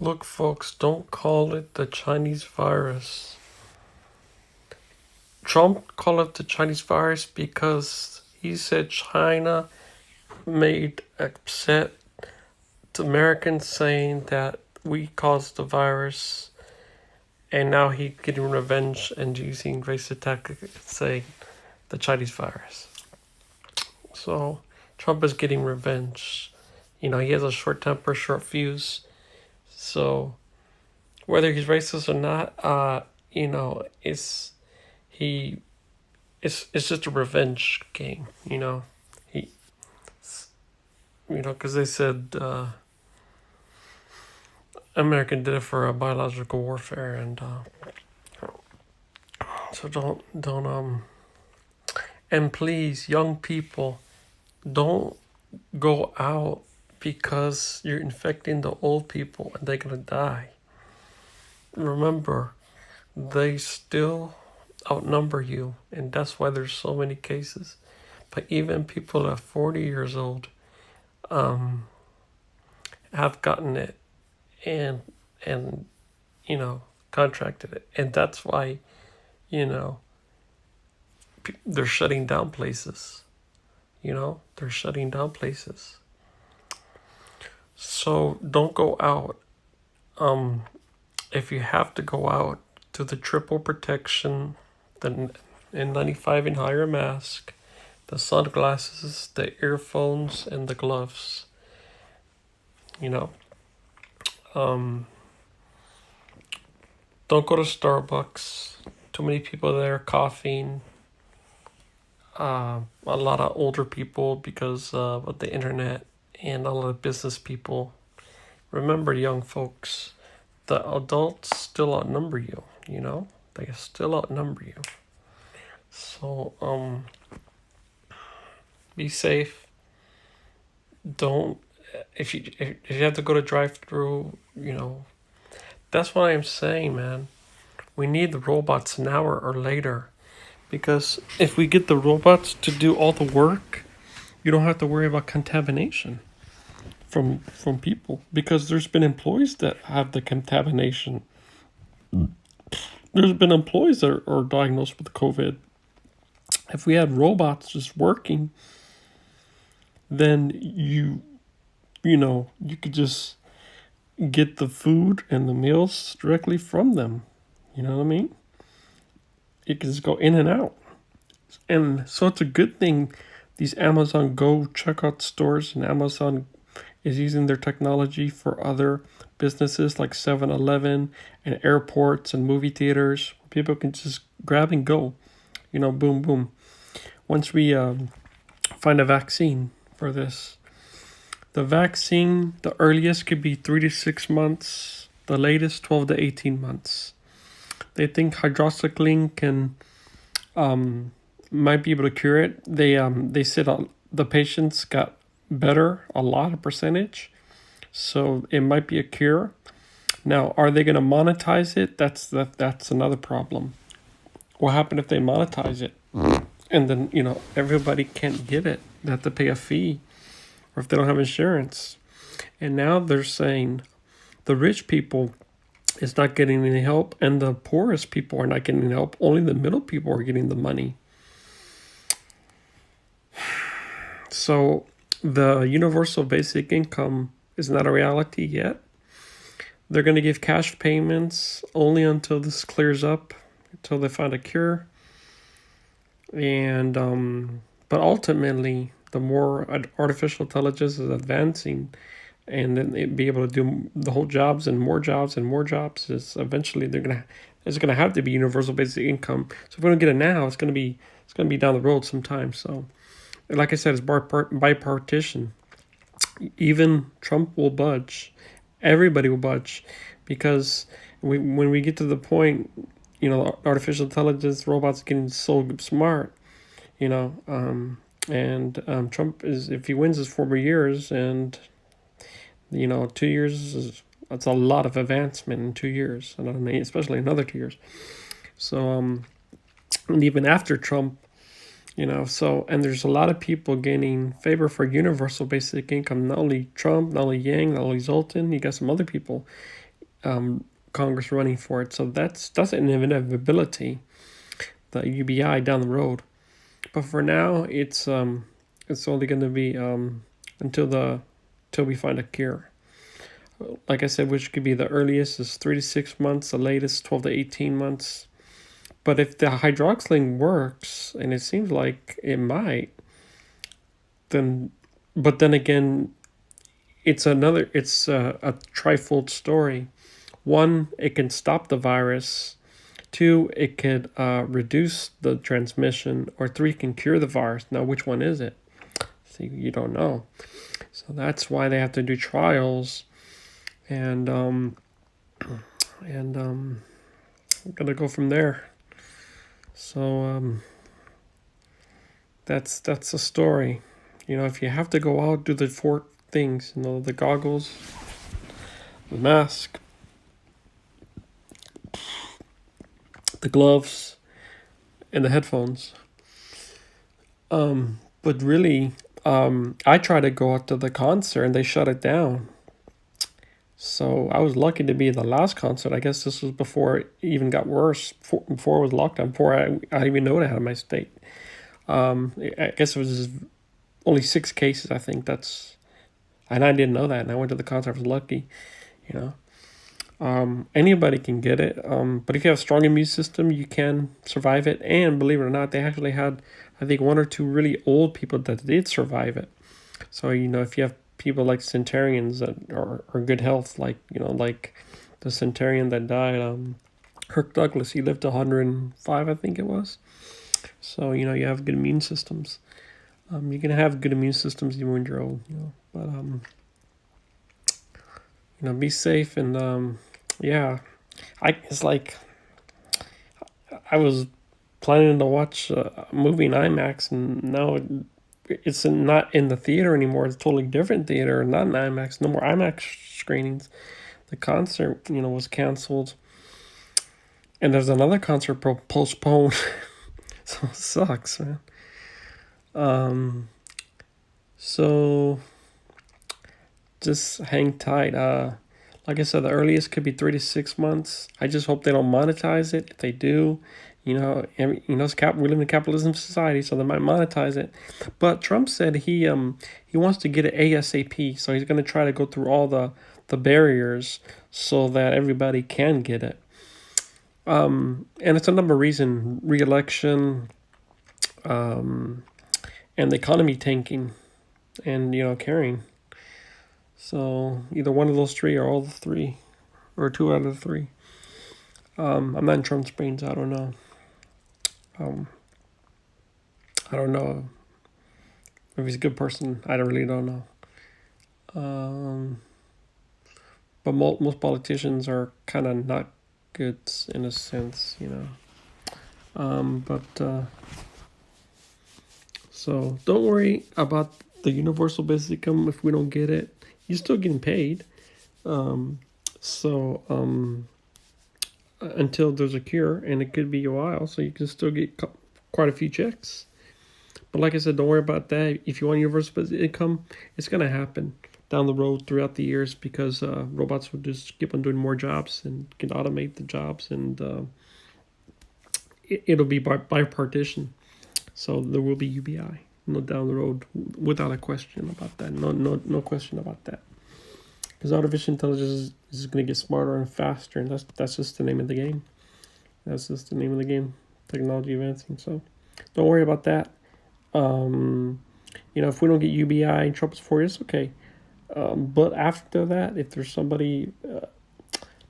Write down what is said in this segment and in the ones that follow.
Look, folks, don't call it the Chinese virus. Trump called it the Chinese virus because he said China made upset to Americans saying that we caused the virus, and now he's getting revenge and using racist tactics saying the Chinese virus. So Trump is getting revenge. He has a short temper, short fuse. So whether he's racist or not, he it's just a revenge game. He because they said American did it for a biological warfare, and so don't and please, young people, don't go out because you're infecting the old people and they're gonna die. Remember, they still outnumber you, and that's why there's so many cases. But even people at 40 years old have gotten it and contracted it, and that's why you know they're shutting down places. They're shutting down places. So don't go out. If you have to go out, to the triple protection, the N95 and higher mask, the sunglasses, the earphones, and the gloves. Um, don't go to Starbucks. Too many people there coughing. A lot of older people because of the internet, and a lot of business people. Remember, young folks, the adults still outnumber you. They still outnumber you. So be safe. Don't if you have to go to drive through. That's what I'm saying, man. We need the robots now or later, because if we get the robots to do all the work, you don't have to worry about contamination from people, because there's been employees that have the contamination. There's been employees that are diagnosed with COVID. If we had robots just working, then you could just get the food and the meals directly from them. You know what I mean? It can just go in and out. And so it's a good thing these Amazon Go checkout stores and Amazon is using their technology for other businesses like 7-Eleven and airports and movie theaters. People can just grab and go. Boom, boom. Once we find a vaccine for this, the vaccine, the earliest could be 3 to 6 months, the latest 12 to 18 months. They think hydroxychloroquine can might be able to cure it. They said the patients got better, a lot of percentage, so it might be a cure. Now, are they going to monetize it? That's another problem. What happened if they monetize it, and then everybody can't get it? They have to pay a fee, or if they don't have insurance. And now they're saying the rich people is not getting any help, and the poorest people are not getting any help. Only the middle people are getting the money. So the universal basic income is not a reality yet. They're going to give cash payments only until this clears up, until they find a cure. And but ultimately, the more artificial intelligence is advancing, and then they'd be able to do the whole jobs and more jobs and more jobs, is eventually it's gonna have to be universal basic income. So if we don't get it now, it's gonna be down the road sometime. So, like I said, it's bipartisan. Even Trump will budge. Everybody will budge, because when we get to the point, artificial intelligence, robots getting so smart, and Trump is, if he wins his 4 more years, and 2 years that's a lot of advancement in 2 years, and especially another 2 years. So and even after Trump, and there's a lot of people gaining favor for universal basic income. Not only Trump, not only Yang, not only Zoltan. You got some other people Congress running for it. So that's an inevitability, the UBI down the road. But for now, it's only going to be until we find a cure. Like I said, which could be the earliest is 3 to 6 months, the latest 12 to 18 months. But if the hydroxyling works, and it seems like it might, then, but then again, it's a trifold story. One, it can stop the virus. Two, it could reduce the transmission. Or three, can cure the virus. Now, which one is it? See, you don't know. So that's why they have to do trials. And I'm gonna go from there. So that's the story. If you have to go out, do the 4 things. The goggles, the mask, the gloves, and the headphones. But really, I tried to go out to the concert and they shut it down. So I was lucky to be the last concert. I guess this was before it even got worse. Before it was lockdown. Before I even know it out of my state. I guess it was only 6 cases. I think and I didn't know that. And I went to the concert. I was lucky, Anybody can get it. But if you have a strong immune system, you can survive it. And believe it or not, they actually had, I think, 1 or 2 really old people that did survive it. So, if you have people like centurions that are good health, like the centurion that died, Kirk Douglas, he lived to 105, I think it was. So, you have good immune systems. You can have good immune systems even when you're old, but, be safe. And, yeah, it's like, I was planning to watch a movie in IMAX, and now it's not in the theater anymore. It's a totally different theater, not an IMAX. No more IMAX screenings. The concert, was canceled. And there's another concert postponed. So it sucks, man. So just hang tight. Like I said, the earliest could be 3 to 6 months. I just hope they don't monetize it. If they do, we live in a capitalism society, so they might monetize it. But Trump said he wants to get it ASAP, so he's going to try to go through all the barriers so that everybody can get it. And it's a number of reasons: re-election, and the economy tanking, and carrying. So either one of those 3 or all the 3, or 2 out of the 3. I'm not in Trump's brains. I don't know. I don't know if he's a good person. I really don't know. But most politicians are kind of not good in a sense, So don't worry about the universal basic income if we don't get it. You're still getting paid. Until there's a cure, and it could be a while, so you can still get quite a few checks. But like I said, don't worry about that. If you want universal basic income, it's going to happen down the road throughout the years, because robots will just keep on doing more jobs and can automate the jobs, and it'll be bipartisan. So there will be UBI, down the road, without a question about that. No question about that. Because artificial intelligence is going to get smarter and faster, and that's just the name of the game. That's just the name of the game. Technology advancing. So don't worry about that. If we don't get UBI and Trump's for you, it's okay. But after that, if there's somebody,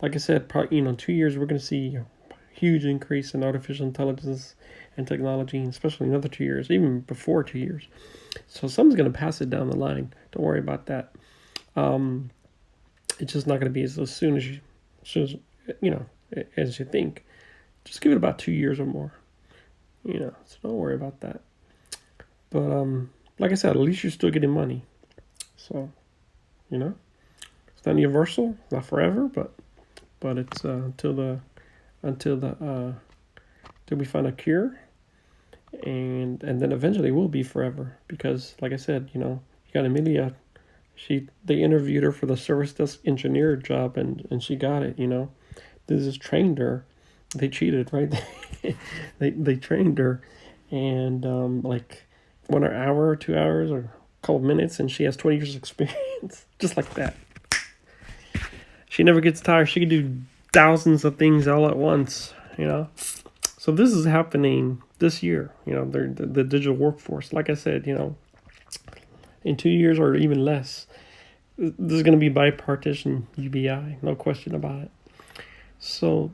like I said, probably 2 years, we're going to see a huge increase in artificial intelligence and technology, especially in another 2 years, even before 2 years. So someone's going to pass it down the line. Don't worry about that. It's just not going to be as soon as as you think. Just give it about 2 years or more. So don't worry about that. But like I said, at least you're still getting money. So, it's not universal, not forever, but it's until we find a cure, and then eventually it will be forever, because like I said, you got Amelia They interviewed her for the service desk engineer job, and she got it. They just trained her. They cheated, right? They trained her, and like 1 hour or 2 hours or a couple minutes, and she has 20 years experience, just like that. She never gets tired. She can do thousands of things all at once. So this is happening this year. The digital workforce. Like I said, in 2 years or even less, this is going to be bipartisan UBI, no question about it. So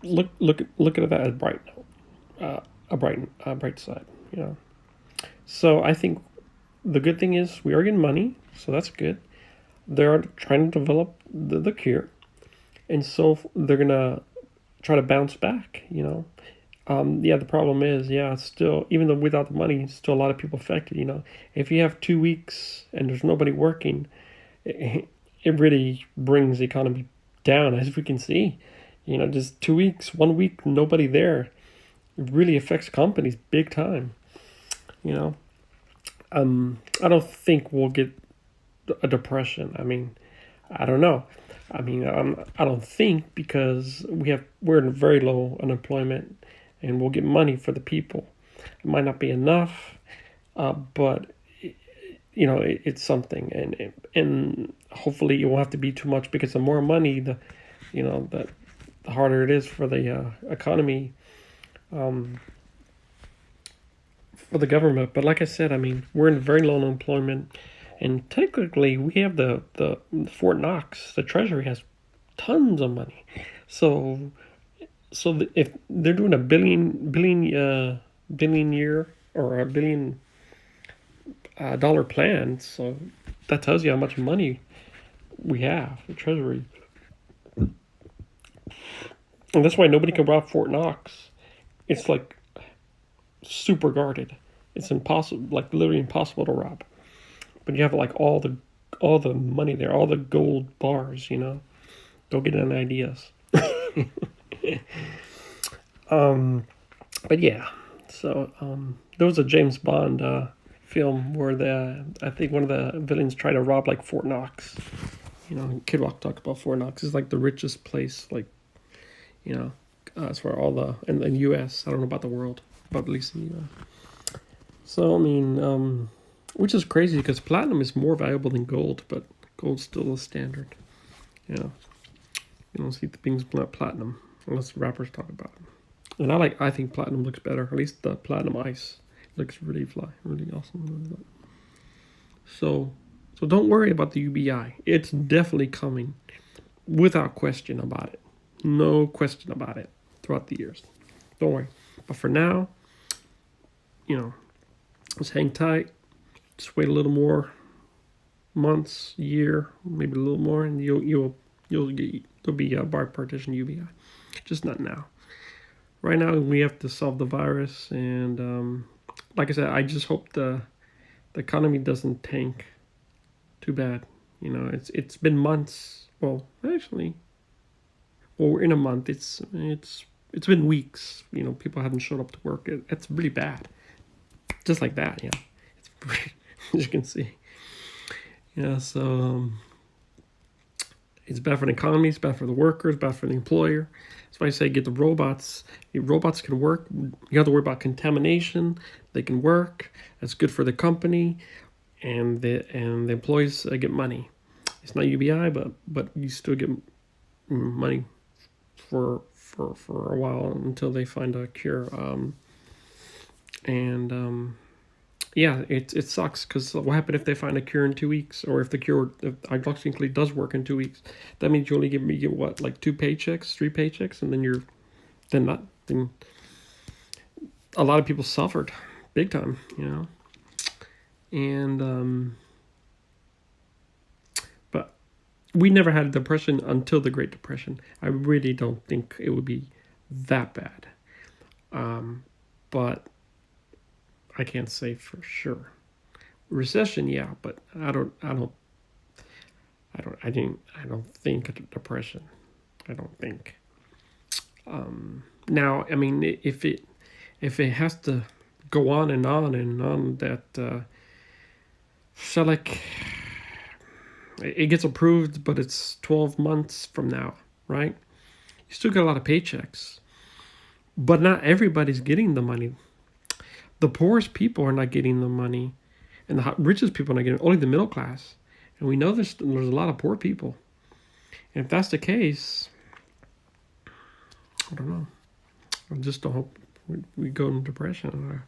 look at that as a bright side. So I think the good thing is we are getting money, so that's good. They're trying to develop the cure, and so they're gonna try to bounce back. The problem is, still, even though without the money, still a lot of people affected. If you have 2 weeks and there's nobody working, it really brings the economy down, as we can see. Just 2 weeks, 1 week, nobody there. It really affects companies big time. I don't think we'll get a depression. I don't know. I don't think, because we're in very low unemployment, and we'll get money for the people. It might not be enough, but it's something, and hopefully it won't have to be too much, because the more money, the harder it is for the economy, for the government. But like I said, we're in very low unemployment, and technically we have the Fort Knox. The Treasury has tons of money, so if they're doing a billion year or a billion dollar plan, so that tells you how much money we have, the Treasury. And that's why nobody can rob Fort Knox. It's like super guarded. It's impossible, like literally impossible to rob. But you have like all the money there, all the gold bars. Go get any ideas. But yeah, so there was a James Bond film where I think one of the villains tried to rob like Fort Knox. Kid Rock talked about Fort Knox. It's like the richest place, like, as for all in the U.S. I don't know about the world, but at least in the U.S. So which is crazy, because platinum is more valuable than gold, but gold's still the standard. You don't see the things platinum unless rappers talk about it. And I think platinum looks better. At least the platinum ice looks really really awesome. So don't worry about the UBI. It's definitely coming, without question about it. No question about it throughout the years. Don't worry. But for now, just hang tight. Just wait a little more months, year, maybe a little more, and there'll be a bipartisan UBI. Just not now. Right now, we have to solve the virus, and like I said, I just hope the economy doesn't too bad. It's been months. Well, actually, we're in a month. It's been weeks. People haven't showed up to work. It's really bad. Just like that. It's pretty, as you can see. So it's bad for the economy. It's bad for the workers. Bad for the employer. That's why I say get the robots. If robots can work, you have to worry about contamination. They can work. That's good for the company, and the employees get money. It's not UBI, but you still get money for a while until they find a cure. Yeah, it sucks, because what happened if they find a cure in 2 weeks, or if hydroxychloroquine does work in 2 weeks? That means you only get what, like 2 paychecks, 3 paychecks, and then a lot of people suffered big time, and but we never had a depression until the Great Depression. I really don't think it would be that bad, but I can't say for sure. Recession, yeah, but I don't think a depression. I don't think. Now, if it has to go on and on and on, that Selleck, it gets approved, but it's 12 months from now, right? You still get a lot of paychecks, but not everybody's getting the money. The poorest people are not getting the money, and the richest people are not getting it, only the middle class. And we know there's a lot of poor people. And if that's the case, I don't know. I just don't hope we go into depression.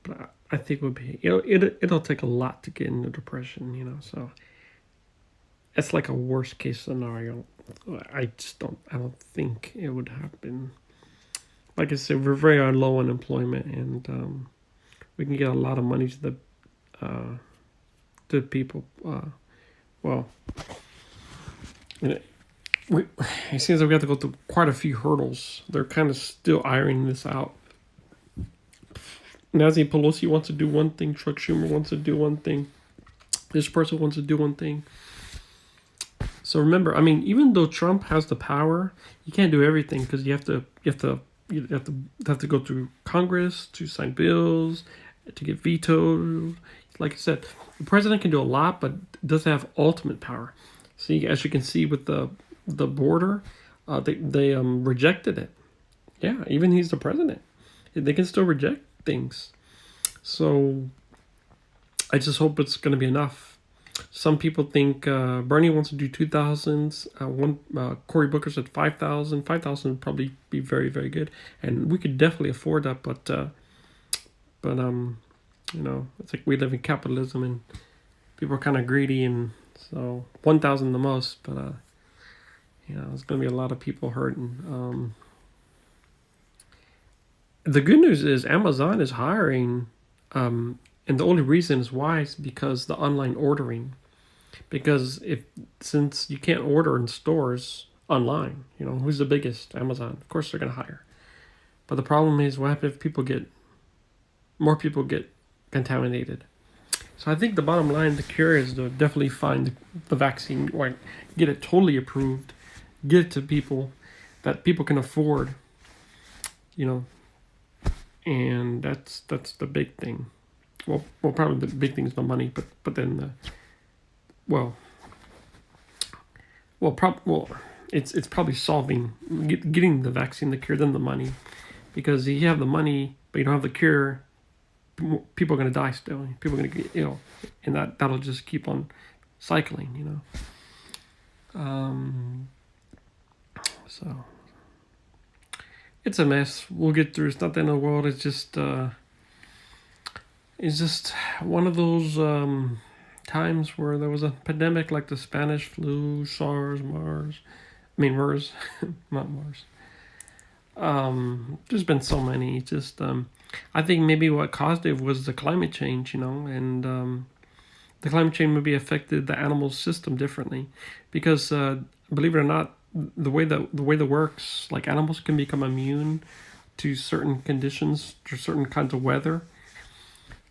But I think it would be it'll take a lot to get into depression, So it's like a worst case scenario. I don't think it would happen. Like I said, we're very low unemployment, and we can get a lot of money to people. Well, it seems like we have to go through quite a few hurdles. They're kind of still ironing this out. Nancy Pelosi wants to do one thing. Chuck Schumer wants to do one thing. This person wants to do one thing. So remember, even though Trump has the power, you can't do everything because you have to go through Congress to sign bills, to get vetoed. Like I said, the president can do a lot, but doesn't have ultimate power. See, as you can see with the border, they rejected it. Yeah, even he's the president. They can still reject things. So I just hope it's going to be enough. Some people think Bernie wants to do 2,000s. Cory Booker said 5,000. 5,000 would probably be very, very good, and we could definitely afford that. But it's like we live in capitalism, and people are kind of greedy, and so 1,000 the most. But there's going to be a lot of people hurting. The good news is Amazon is hiring, and the only reason is why is because the online ordering. Because since you can't order in stores online, who's the biggest? Amazon. Of course they're going to hire. But the problem is, what happens if more people get contaminated? So I think the bottom line, the cure is to definitely find the vaccine, or get it totally approved, get it to people that people can afford, and that's the big thing. Well, probably the big thing is the money, but then it's probably solving getting the vaccine, the cure, then the money, because if you have the money but you don't have the cure, people are going to die still. People are going to get ill, and that'll just keep on cycling. So it's a mess. We'll get through. It's not the end of the world. It's just one of those times where there was a pandemic like the Spanish flu, SARS, MERS, not Mars. There's been so many. Just I think maybe what caused it was the climate change, and the climate change maybe affected the animal system differently, because believe it or not, the way that works, like animals can become immune to certain conditions, to certain kinds of weather,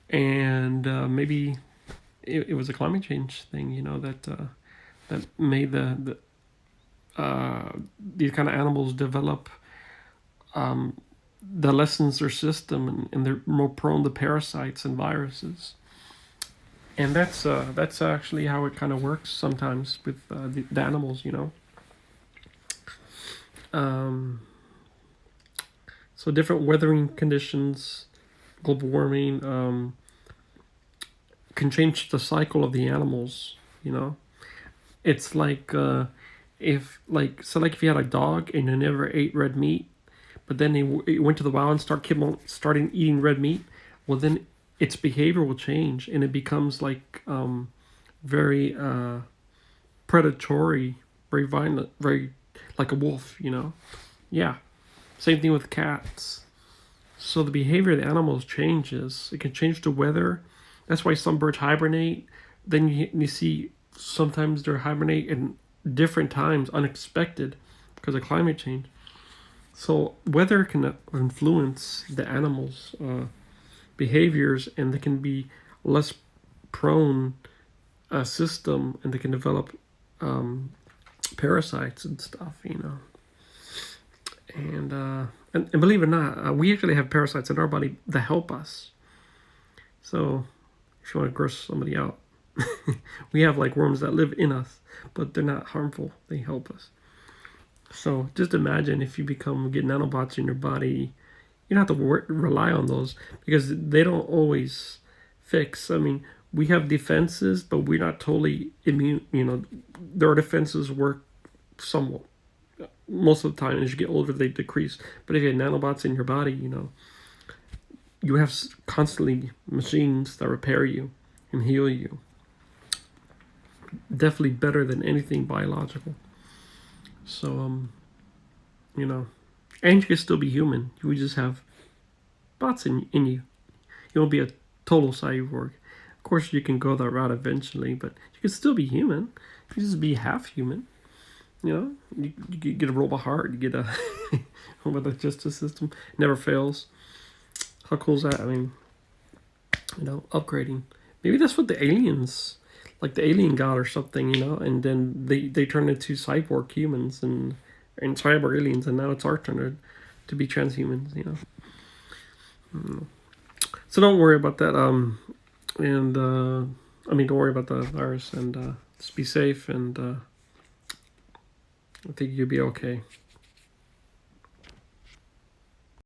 and maybe it was a climate change thing, that made these kind of animals develop that lessens their system, and they're more prone to parasites and viruses. And that's actually how it kind of works sometimes with the animals, So different weathering conditions, global warming, can change the cycle of the animals. It's like if you had a dog and you never ate red meat, but then it went to the wild and started eating red meat. Well, then its behavior will change, and it becomes like very predatory, very violent, very like a wolf. Yeah. Same thing with cats. So the behavior of the animals changes. It can change the weather. That's why some birds hibernate. Then you see sometimes they hibernate in different times, unexpected, because of climate change. So weather can influence the animals' behaviors, and they can be less prone system, and they can develop parasites and stuff, And believe it or not, we actually have parasites in our body that help us. So if you want to gross somebody out, We have like worms that live in us, but they're not harmful. They help us. So just imagine if you get nanobots in your body, you don't have to rely on those because they don't always fix. I mean, we have defenses, but we're not totally immune. Their defenses work somewhat. Most of the time, as you get older, they decrease. But if you have nanobots in your body, you have constantly machines that repair you and heal you. Definitely better than anything biological. So, and you can still be human. You would just have bots in you. You won't be a total cyborg. Of course, you can go that route eventually, but you can still be human. You just be half human. You get a robot heart. You get a robot digestive system. Never fails. How cool is that? I mean, upgrading. Maybe that's what the aliens, like the alien god or something, and then they turn into cyborg humans and cyborg aliens, and now it's our turn to be transhumans, So don't worry about that. Don't worry about the virus, and just be safe, and I think you'll be okay.